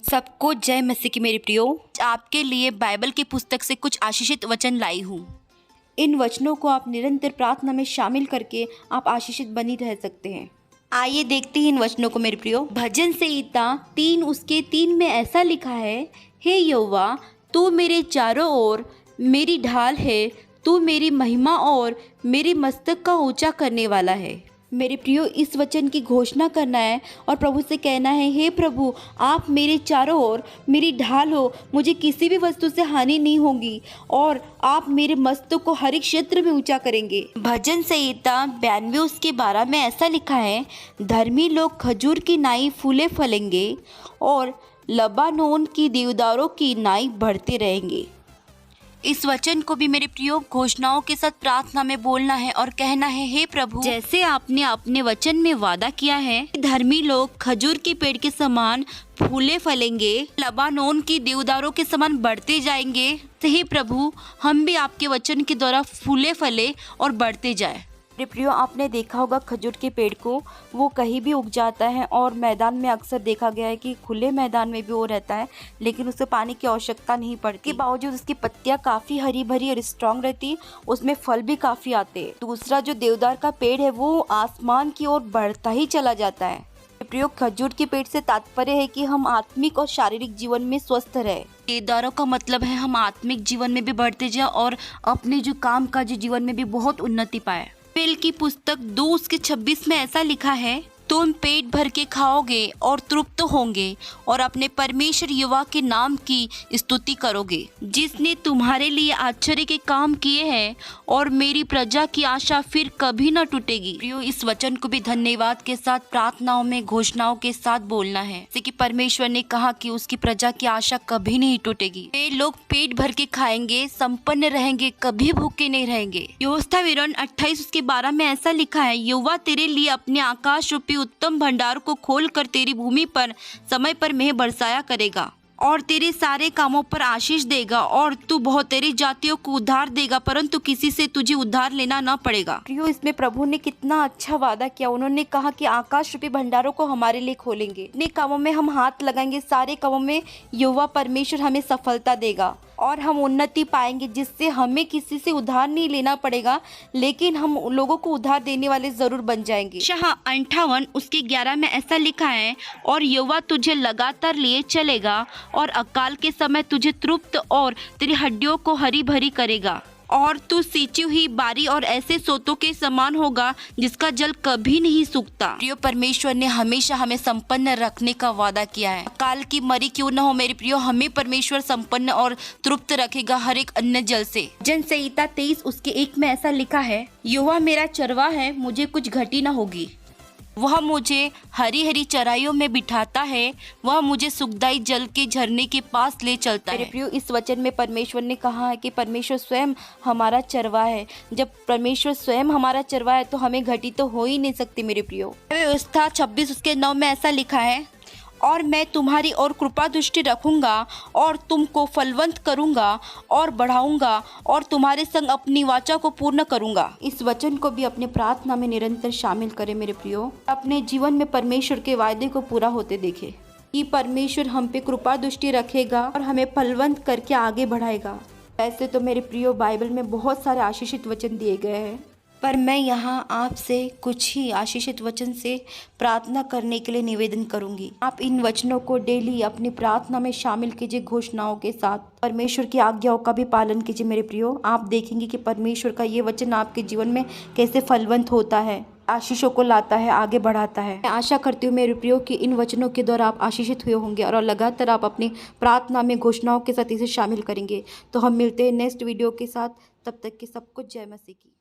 सबको जय मसीह की मेरे प्रियो। आपके लिए बाइबल की पुस्तक से कुछ आशीषित वचन लाई हूँ। इन वचनों को आप निरंतर प्रार्थना में शामिल करके आप आशीषित बनी रह सकते हैं। आइए देखते हैं इन वचनों को मेरे प्रियो। भजन संहिता 3:3 में ऐसा लिखा है, हे यहोवा तू मेरे चारों ओर मेरी ढाल है, तू मेरी महिमा और मेरे मस्तक का ऊंचा करने वाला है। मेरे प्रियो, इस वचन की घोषणा करना है और प्रभु से कहना है, हे प्रभु आप मेरे चारों ओर मेरी ढाल हो, मुझे किसी भी वस्तु से हानि नहीं होगी और आप मेरे मस्तक को हर एक क्षेत्र में ऊंचा करेंगे। भजन संहिता 92:12 में ऐसा लिखा है, धर्मी लोग खजूर की नाई फूले फलेंगे और लबानोन की देवदारों की नाई बढ़ते रहेंगे। इस वचन को भी मेरे प्रियो घोषणाओं के साथ प्रार्थना में बोलना है और कहना है, हे प्रभु जैसे आपने अपने वचन में वादा किया है, धर्मी लोग खजूर के पेड़ के समान फूले फलेंगे, लबानोन की देवदारों के समान बढ़ते जाएंगे। हे प्रभु हम भी आपके वचन के द्वारा फूले फले और बढ़ते जाए। मेरे प्रियो, आपने देखा होगा खजूर के पेड़ को, वो कहीं भी उग जाता है और मैदान में अक्सर देखा गया है कि खुले मैदान में भी वो रहता है, लेकिन उसे पानी की आवश्यकता नहीं पड़ती। के बावजूद उसकी पत्तियां काफ़ी हरी भरी और स्ट्रांग रहती, उसमें फल भी काफ़ी आते। दूसरा जो देवदार का पेड़ है वो आसमान की ओर बढ़ता ही चला जाता है। प्रयोग खजूर के पेड़ से तात्पर्य है कि हम आत्मिक और शारीरिक जीवन में स्वस्थ रहे। देवदारों का मतलब है हम आत्मिक जीवन में भी बढ़ते जाए और अपने जो काम काज जीवन में भी बहुत उन्नति पाए। पेल की पुस्तक 2:26 में ऐसा लिखा है, तुम पेट भर के खाओगे और तृप्त होंगे और अपने परमेश्वर यहोवा के नाम की स्तुति करोगे, जिसने तुम्हारे लिए आश्चर्य के काम किए हैं और मेरी प्रजा की आशा फिर कभी न टूटेगी। प्रियो, इस वचन को भी धन्यवाद के साथ प्रार्थनाओं में घोषणाओं के साथ बोलना है, जैसे कि परमेश्वर ने कहा कि उसकी प्रजा की आशा कभी नहीं टूटेगी। वे लोग पेट भर के खाएंगे, संपन्न रहेंगे, कभी भूखे नहीं रहेंगे। यहोशू 28:12 में ऐसा लिखा है, यहोवा तेरे लिए अपने आकाश रूपी उत्तम भंडार को खोलकर तेरी भूमि पर समय पर मेह बरसाया करेगा और तेरे सारे कामों पर आशीष देगा और तू बहुत तेरी जातियों को उद्धार देगा, परंतु किसी से तुझे उद्धार लेना न पड़ेगा। प्रियो, इसमें प्रभु ने कितना अच्छा वादा किया। उन्होंने कहा कि आकाश रूपी भंडारों को हमारे लिए खोलेंगे, अपने कामों में हम हाथ लगाएंगे, सारे कामों में यहोवा परमेश्वर हमें सफलता देगा और हम उन्नति पाएंगे, जिससे हमें किसी से उधार नहीं लेना पड़ेगा, लेकिन हम लोगों को उधार देने वाले जरूर बन जाएंगे। शाह 58:11 में ऐसा लिखा है, और यहोवा तुझे लगातार लिए चलेगा और अकाल के समय तुझे तृप्त और तेरी हड्डियों को हरी भरी करेगा और तू सींची हुई बारी और ऐसे सोतों के समान होगा जिसका जल कभी नहीं सूखता। प्रियो, परमेश्वर ने हमेशा हमें संपन्न रखने का वादा किया है। काल की मरी क्यों न हो मेरे प्रियो, हमें परमेश्वर संपन्न और तृप्त रखेगा हर एक अन्न जल से। भजन संहिता 23:1 में ऐसा लिखा है, यहोवा मेरा चरवाहा है, मुझे कुछ घटी न होगी। वह मुझे हरी हरी चराइयों में बिठाता है, वह मुझे सुखदाई जल के झरने के पास ले चलता है। मेरे प्रियो, इस वचन में परमेश्वर ने कहा है कि परमेश्वर स्वयं हमारा चरवाहा है। जब परमेश्वर स्वयं हमारा चरवाहा है तो हमें घटी तो हो ही नहीं सकती मेरे प्रियो। व्यवस्था 26:9 में ऐसा लिखा है, और मैं तुम्हारी ओर कृपा दृष्टि रखूंगा और तुमको फलवंत करूंगा और बढ़ाऊंगा और तुम्हारे संग अपनी वाचा को पूर्ण करूंगा। इस वचन को भी अपने प्रार्थना में निरंतर शामिल करें मेरे प्रियो। अपने जीवन में परमेश्वर के वायदे को पूरा होते देखे कि परमेश्वर हम पे कृपा दृष्टि रखेगा और हमें फलवंत करके आगे बढ़ाएगा। ऐसे तो मेरे प्रियो बाइबल में बहुत सारे आशीषित वचन दिए गए हैं, पर मैं यहाँ आपसे कुछ ही आशीषित वचन से प्रार्थना करने के लिए निवेदन करूंगी। आप इन वचनों को डेली अपनी प्रार्थना में शामिल कीजिए घोषणाओं के साथ। परमेश्वर की आज्ञाओं का भी पालन कीजिए मेरे प्रियो। आप देखेंगे कि परमेश्वर का ये वचन आपके जीवन में कैसे फलवंत होता है, आशीषों को लाता है, आगे बढ़ाता है। मैं आशा करती हूँ मेरे प्रियो कि इन वचनों के द्वारा आप आशीषित हुए होंगे और लगातार आप अपनी प्रार्थना में घोषणाओं के साथ इसे शामिल करेंगे। तो हम मिलते हैं नेक्स्ट वीडियो के साथ, तब तक के सबको जय मसीह की।